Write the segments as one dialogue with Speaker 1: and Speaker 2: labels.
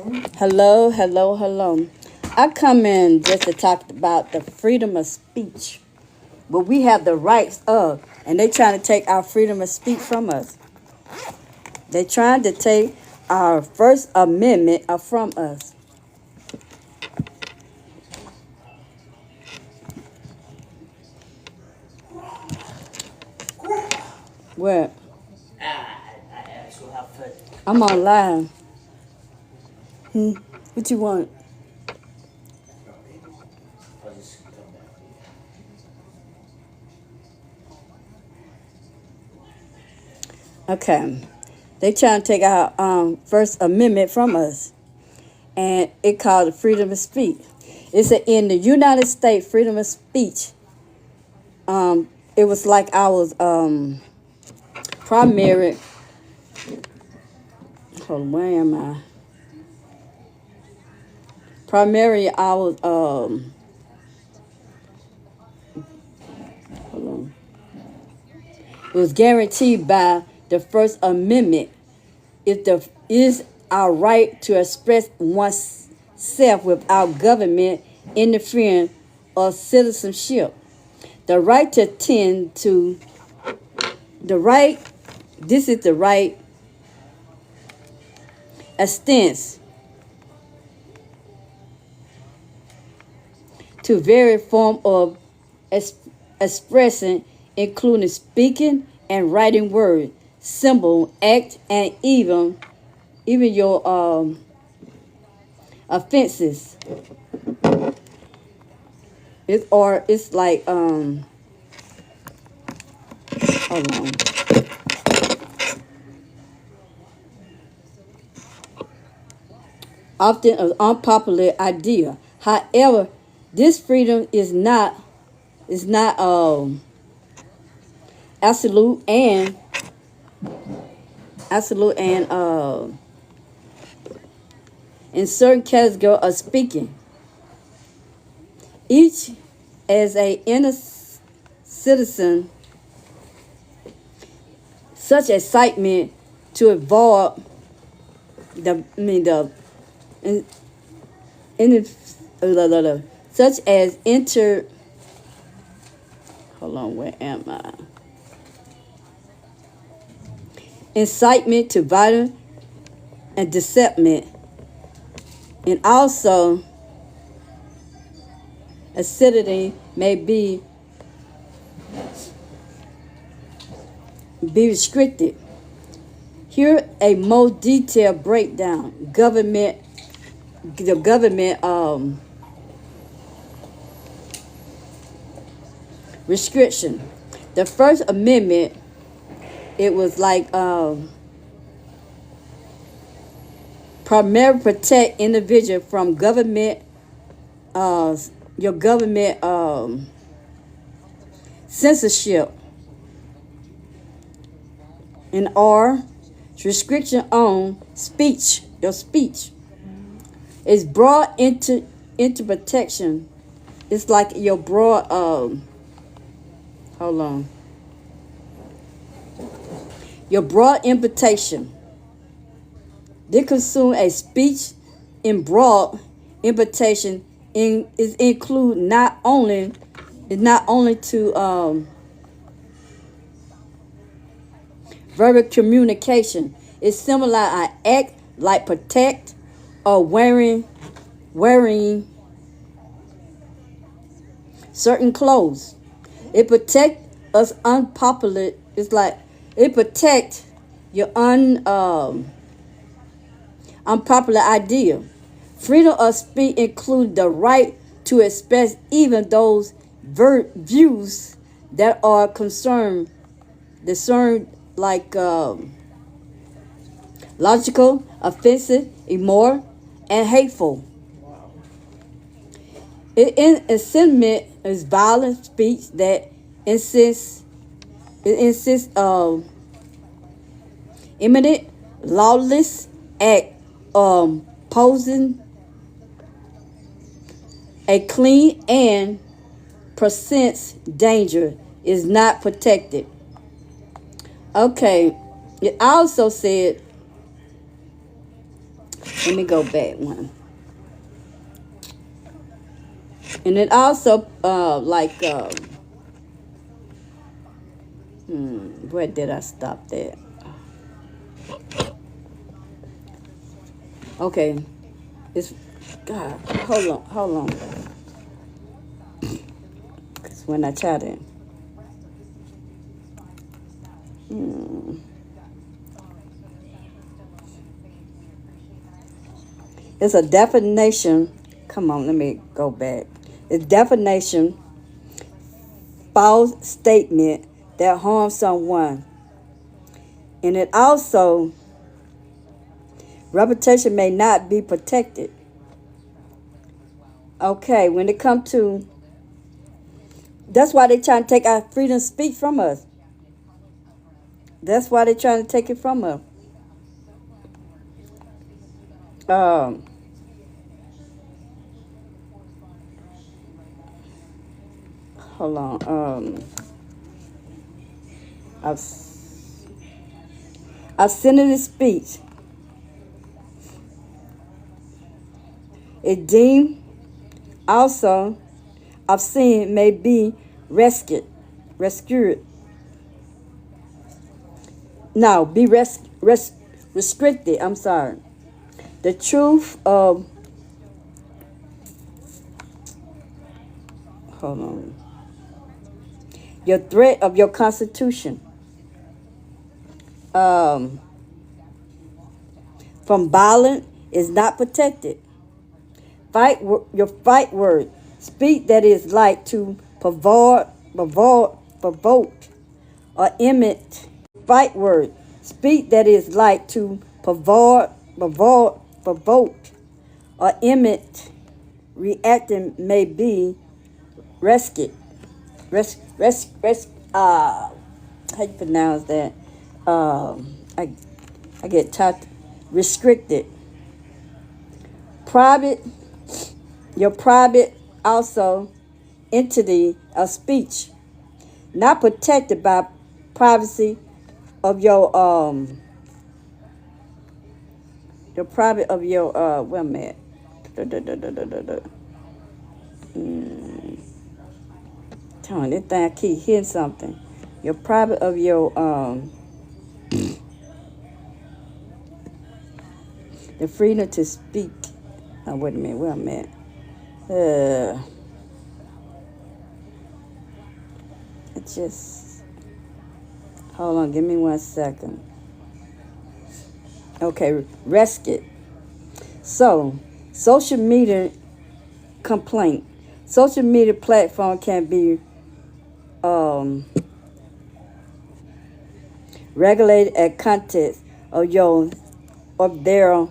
Speaker 1: Hello, hello, hello. I come in just to talk about the freedom of speech, but we have the rights of, and they trying to take our freedom of speech from us. They trying to take our First Amendment from us. Where? I'm online. What you want? Okay. They trying to take our First Amendment from us, and it called the freedom of speech. It's in the United States, freedom of speech. It was like our primary. Hold on, where am I? Primary, our hold on. It was guaranteed by the First Amendment. It is our right to express oneself without government interfering or citizenship. The right to attend to the right. This is the right extends to various form of expressing, including speaking and writing words, symbol, act, and even your offenses. It's like hold on. Often an unpopular idea. However, this freedom is not absolute and in certain category of speaking. Each as a inner citizen, such excitement to avoid such as hold on, where am I? Incitement to violence and deception, and also acidity may be restricted. Here a more detailed breakdown. The government restriction. The First Amendment, it was like primarily protect individual from government your government censorship, and or restriction on speech. Your speech is brought into protection. It's like your broad hold on. Your broad invitation. They consume a speech in broad invitation is include not only to verbal communication. It's similar an act like protect or wearing certain clothes. It protect us unpopular. It's like it protect your unpopular idea. Freedom of speech includes the right to express even those views that are concerned like logical, offensive, immoral, and hateful. Incitement is violent speech that insists imminent, lawless act posing a clean and presents danger is not protected. Okay, it also said Let me go back one. And it also, where did I stop there? Okay, it's, God, hold on. Because when I try to, it's a definition. Come on, let me go back. It's definition, false statement that harms someone. And it also, reputation may not be protected. Okay, when it comes to, that's why they're trying to take our freedom of speech from us. That's why they're trying to take it from us. Hold on. I've seen in this speech. It deemed also I've seen may be rescued. No, be restricted. I'm sorry. The truth of, hold on. Your threat of your Constitution. From violence is not protected. Your fight word. Speak that is like to provoke, or emit. Fight word. Speak that is like to provoke, or emit. Reacting may be rescued. How you pronounce that? I get taught. Restricted. Private. Your private also entity of speech, not protected by privacy of your private of your where am I at? Tony, this thing I keep hitting something. Your private of your the freedom to speak. Oh, wait a minute, where am I at? Just hold on, give me 1 second. Okay, rescue. So, social media complaint. Social media platform can be regulated at context of their.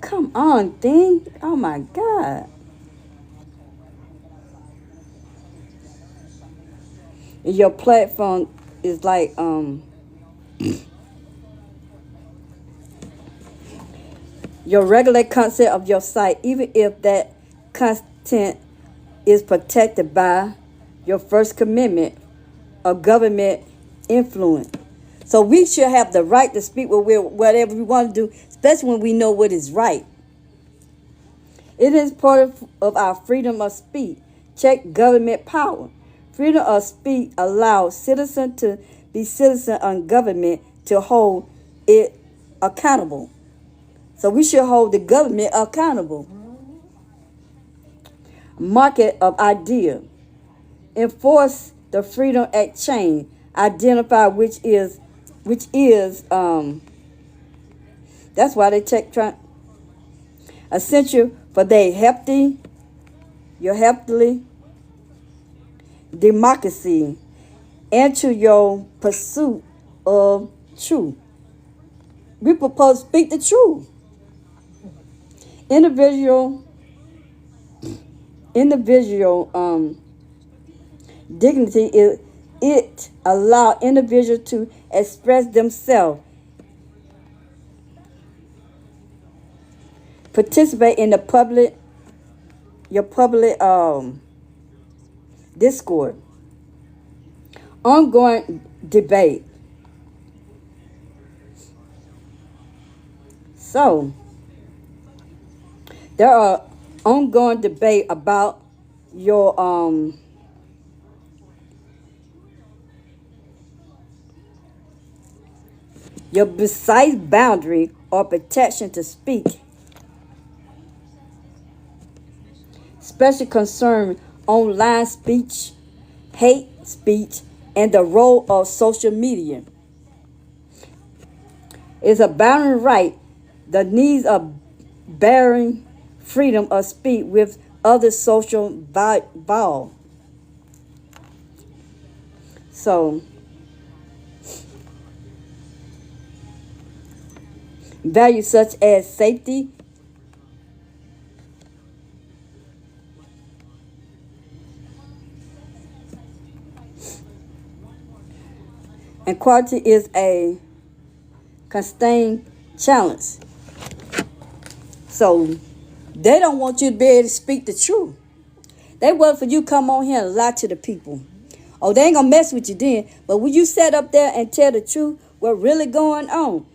Speaker 1: Come on, thing. Oh my God. Your platform is like your regular content of your site, even if that content is protected by your First Amendment of government influence. So we should have the right to speak whatever we want to do, especially when we know what is right. It is part of our freedom of speech. Check government power. Freedom of speech allows citizens to be citizens on government to hold it accountable. So we should hold the government accountable. Market of idea. Enforce the Freedom Exchange. Identify which is that's why they try essential for your healthy democracy and to your pursuit of truth. We propose to speak the truth. Individual dignity is it allow individuals to express themselves, participate in the public discourse, ongoing debate. So There are ongoing debate about your your precise boundary or protection to speak, special concern online speech, hate speech, and the role of social media. It's a boundary right, the needs of bearing freedom of speech with other social value. So, values such as safety, and quality is a constant challenge. So, they don't want you to be able to speak the truth. They want for you to come on here and lie to the people. Oh, they ain't gonna mess with you then. But when you sit up there and tell the truth, what really going on,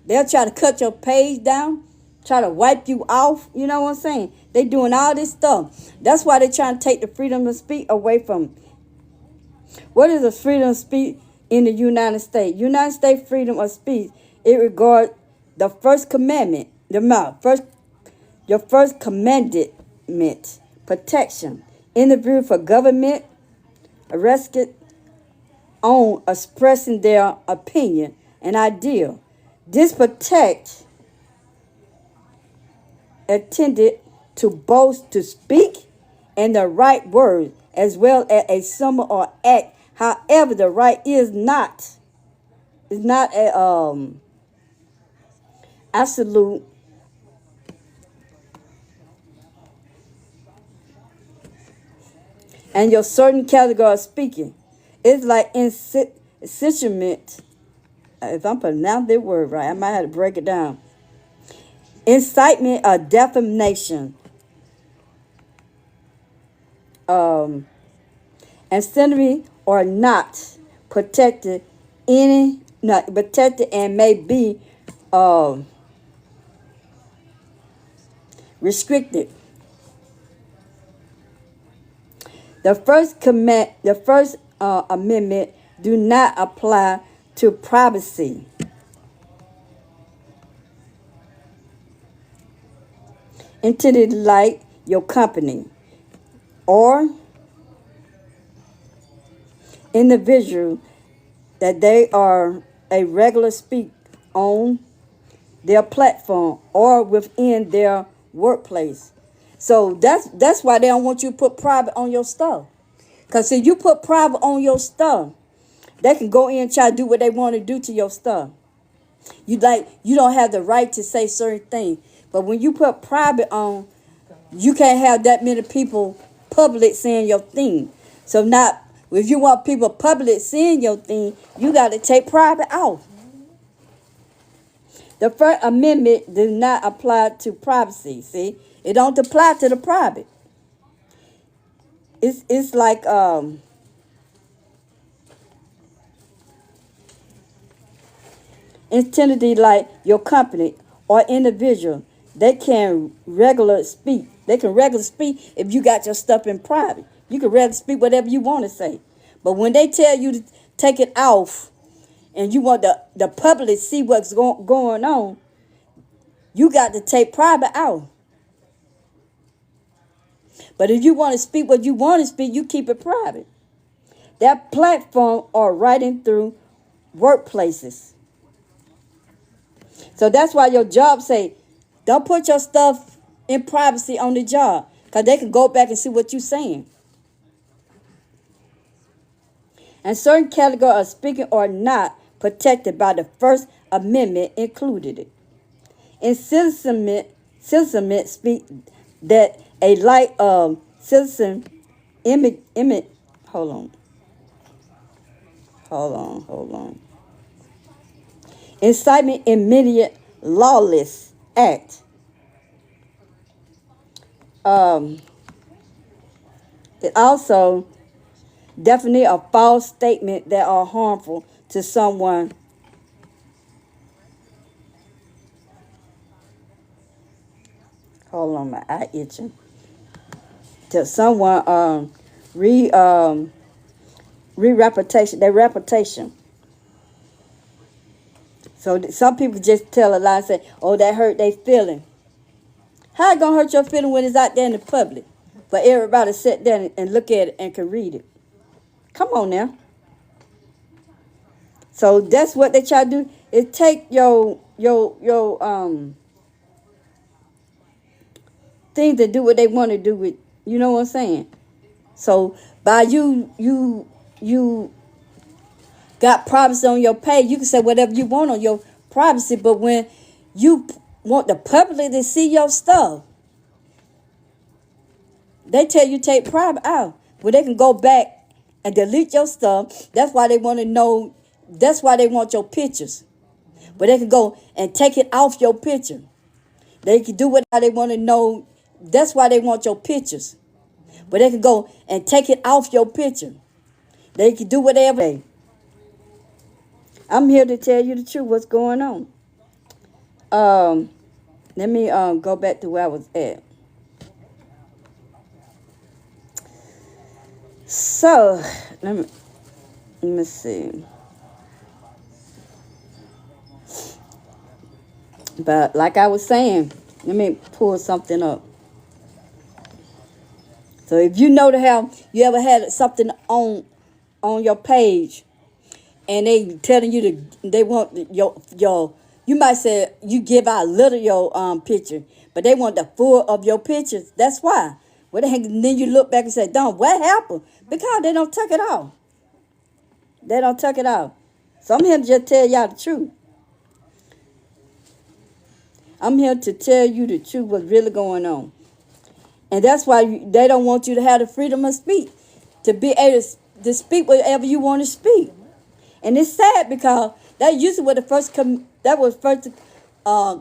Speaker 1: they'll try to cut your page down, try to wipe you off. You know what I'm saying? They doing all this stuff. That's why they're trying to take the freedom of speech away from. What is the freedom of speech in the United States? United States freedom of speech, it regards the first commandment, your first commandment, protection, interview for government, arrested on expressing their opinion and idea. This protect intended to both to speak and the right words as well as a symbol or act. However, the right is not a absolute and your certain category of speaking. It's like incitement. If I'm pronouncing that word right, I might have to break it down. Incitement or defamation. Insanity or not protected not protected and may be restricted. The first amendment do not apply to privacy. Entity like your company or individual that they are a regular speak on their platform or within their workplace. So that's why they don't want you to put private on your stuff. Because if you put private on your stuff, they can go in and try to do what they want to do to your stuff. You don't have the right to say certain things. But when you put private on, you can't have that many people public saying your thing. So now, if you want people public seeing your thing, you got to take private off. The First Amendment does not apply to privacy. See, it don't apply to the private. It's like entity like your company or individual. They can regular speak. They can regular speak if you got your stuff in private. You can regular speak whatever you want to say. But when they tell you to take it off and you want the public to see what's going on, you got to take private out. But if you want to speak what you want to speak, you keep it private. That platform are writing through workplaces. So that's why your job say, don't put your stuff in privacy on the job, because they can go back and see what you're saying. And certain categories of speaking are not protected by the First Amendment included it. In citizenship speak that a light of citizen hold on. Incitement immediate lawless act. It also definitely a false statement that are harmful to someone. Hold on, my eye itching. Till someone re reputation, their reputation. So some people just tell a lie and say, "Oh, that hurt their feeling." How it gonna hurt your feeling when it's out there in the public for everybody to sit there and look at it and can read it? Come on now. So that's what they try to do. Is take your things to do what they want to do with. You know what I'm saying? So by you got privacy on your page, you can say whatever you want on your privacy. But when you want the public to see your stuff, they tell you take private out. Well, they can go back and delete your stuff. That's why they want to know. That's why they want your pictures. But they can go and take it off your picture. They can do what they want to know. That's why they want your pictures. But they can go and take it off your picture. They can do whatever. I'm here to tell you the truth, what's going on. Let me go back to where I was at. So, let me see. But like I was saying, let me pull something up. So if you know to have you ever had something on your page and they telling you they want your you might say you give out a little your picture, but they want the full of your pictures. That's why. Well, then you look back and say, "Don, what happened?" Because they don't tuck it off. They don't tuck it off. So I'm here to just tell y'all the truth. I'm here to tell you the truth, what's really going on. And that's why they don't want you to have the freedom of speech, to be able to speak whatever you want to speak. And it's sad because that usually was the first, that was first, I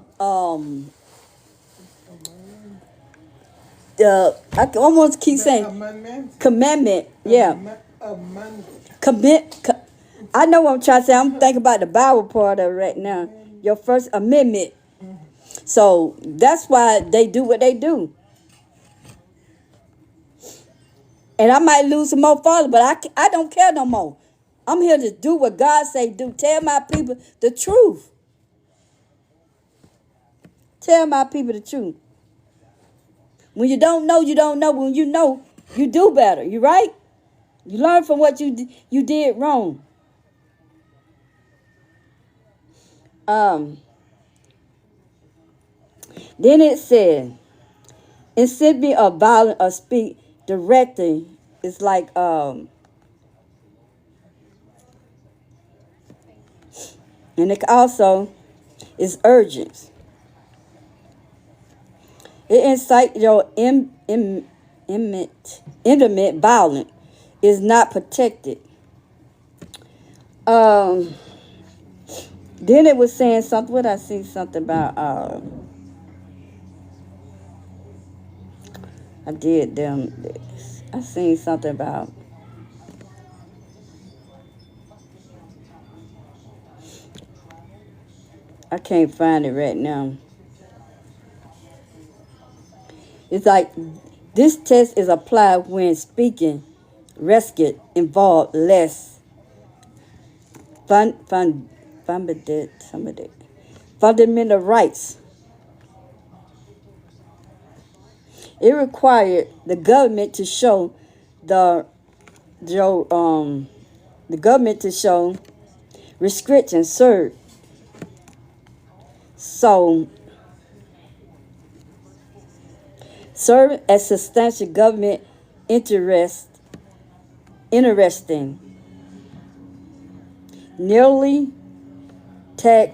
Speaker 1: almost keep saying, commandment, yeah. I know what I'm trying to say. I'm thinking about the Bible part of it right now. Your first amendment. So that's why they do what they do. And I might lose some more followers, but I don't care no more. I'm here to do what God say do. Tell my people the truth. Tell my people the truth. When you don't know, you don't know. When you know, you do better. You right? You learn from what you did wrong. Then it said, instead of violent or speak directly, it's like and it also is urgent. It incite your intimate violence is not protected. Then it was saying something. What I see something about? I did them. I seen something about. I can't find it right now. It's like this test is applied when speaking rescue involved less fundamental rights. It required the government to show the government to show restrictions served. So serve as substantial government interesting. Nearly teller.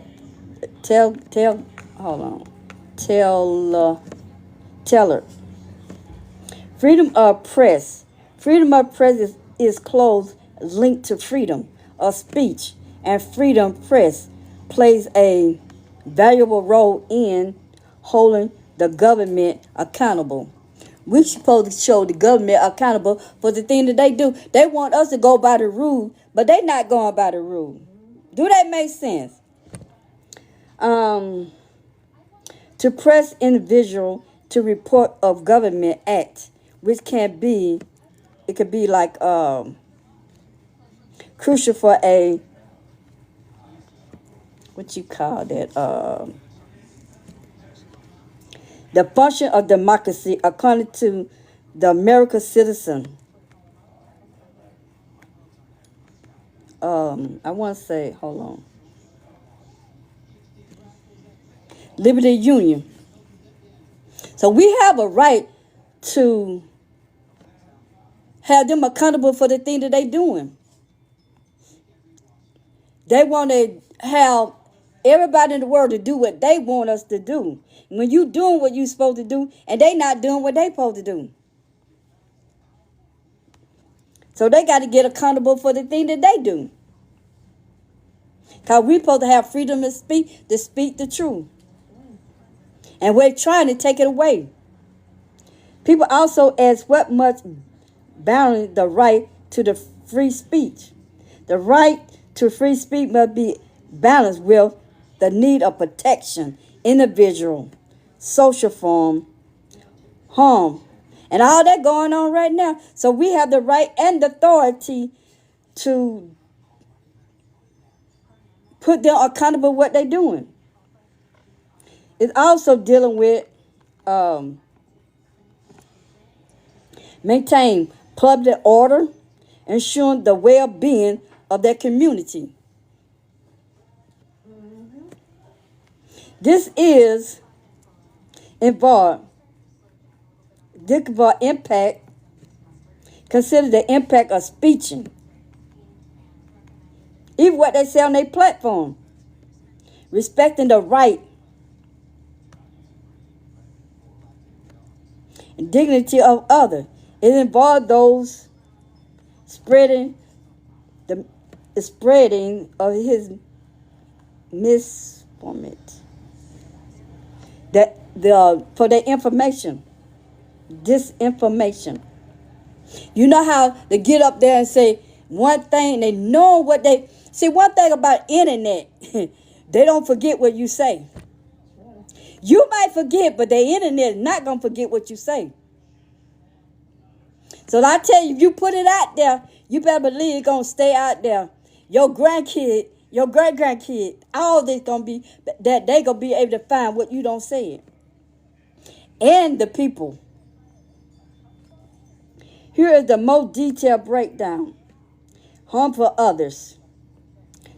Speaker 1: Freedom of press. Freedom of press is close linked to freedom of speech, and freedom press plays a valuable role in holding the government accountable. We're supposed to show the government accountable for the thing that they do. They want us to go by the rule, but they're not going by the rule. Do that make sense? To press individual to report of government acts, which can be, it could be like crucial for a, what you call that, the function of democracy according to the American citizen. I want to say, hold on. Liberty Union. So we have a right to have them accountable for the thing that they doing. They want to have everybody in the world to do what they want us to do. When you doing what you supposed to do, and they not doing what they supposed to do. So they got to get accountable for the thing that they do. Because we supposed to have freedom to speak the truth. And we're trying to take it away. People also ask what must balance the right to the free speech. The right to free speech must be balanced with the need of protection, individual, social form, harm, and all that going on right now. So we have the right and the authority to put them accountable for what they're doing. It's also dealing with maintain public order, ensuring the well-being of their community. This is involved impact. Consider the impact of speeching. Even what they say on their platform. Respecting the right and dignity of others. It involves those spreading of his misformation. For their information, disinformation. You know how they get up there and say one thing, they know what they see. One thing about internet, they don't forget what you say. You might forget, but the internet is not going to forget what you say. So I tell you, if you put it out there, you better believe it's going to stay out there. Your grandkid, your great-grandkid, all this going to be, that they going to be able to find what you don't say. And the people. Here is the most detailed breakdown. Harm for others.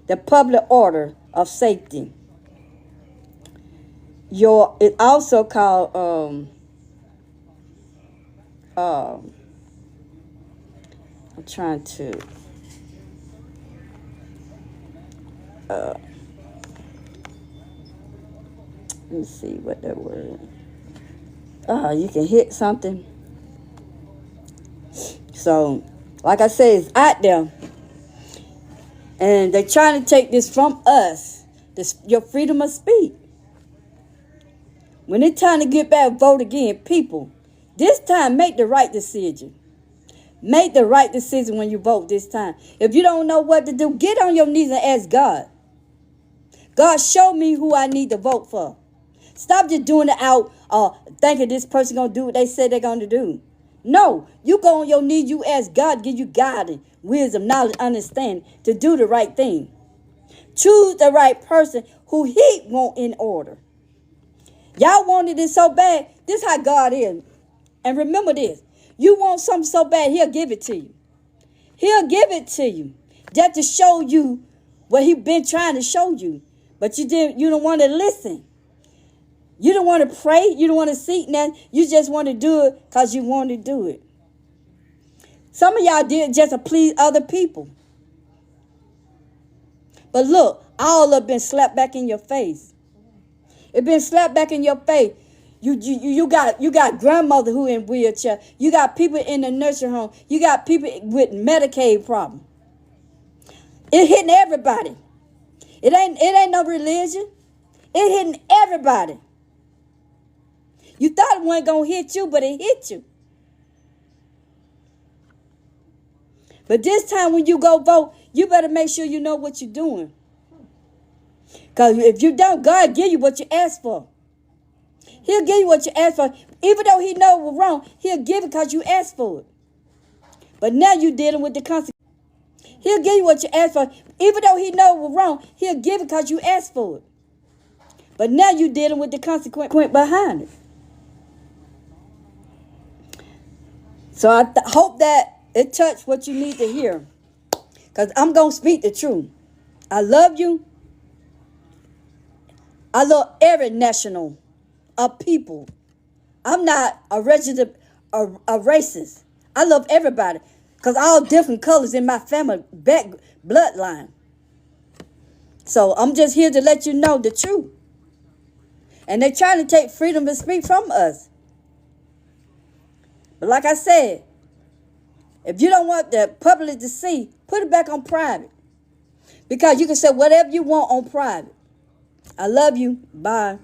Speaker 1: The public order of safety. It's also called I'm trying to let me see what that word. You can hit something. So, like I said, it's out there. And they're trying to take this from us. Your freedom of speech. When it's time to get back, vote again, people, this time make the right decision. Make the right decision when you vote this time. If you don't know what to do, get on your knees and ask God. God, show me who I need to vote for. Stop just doing it out thinking this person going to do what they say they're going to do. No, you go on your knees, you ask God to give you guidance, wisdom, knowledge, understanding to do the right thing. Choose the right person who he want in order. Y'all wanted it so bad. This is how God is. And remember this. You want something so bad, he'll give it to you. He'll give it to you. Just to show you what he's been trying to show you. But you don't want to listen. You don't want to pray. You don't want to seek nothing. You just want to do it because you want to do it. Some of y'all did it just to please other people. But look, all of it been slapped back in your face. It been slapped back in your face. You got grandmother who in wheelchair. You got people in the nursing home. You got people with Medicaid problem. It hitting everybody. It ain't no religion. It hitting everybody. You thought it wasn't gonna hit you, but it hit you. But this time when you go vote, you better make sure you know what you're doing. Because if you don't, God give you what you ask for. He'll give you what you asked for. Even though he know it was wrong, he'll give it because you asked for it. But now you're dealing with the consequence. He'll give you what you asked for. Even though he know it was wrong, he'll give it because you asked for it. But now you're dealing with the consequence behind it. So I hope that it touched what you need to hear. Because I'm going to speak the truth. I love you. I love every national of people. I'm not a resident, a racist. I love everybody. Because all different colors in my family bloodline. So I'm just here to let you know the truth. And they're trying to take freedom to speak from us. But like I said, if you don't want the public to see, put it back on private. Because you can say whatever you want on private. I love you. Bye.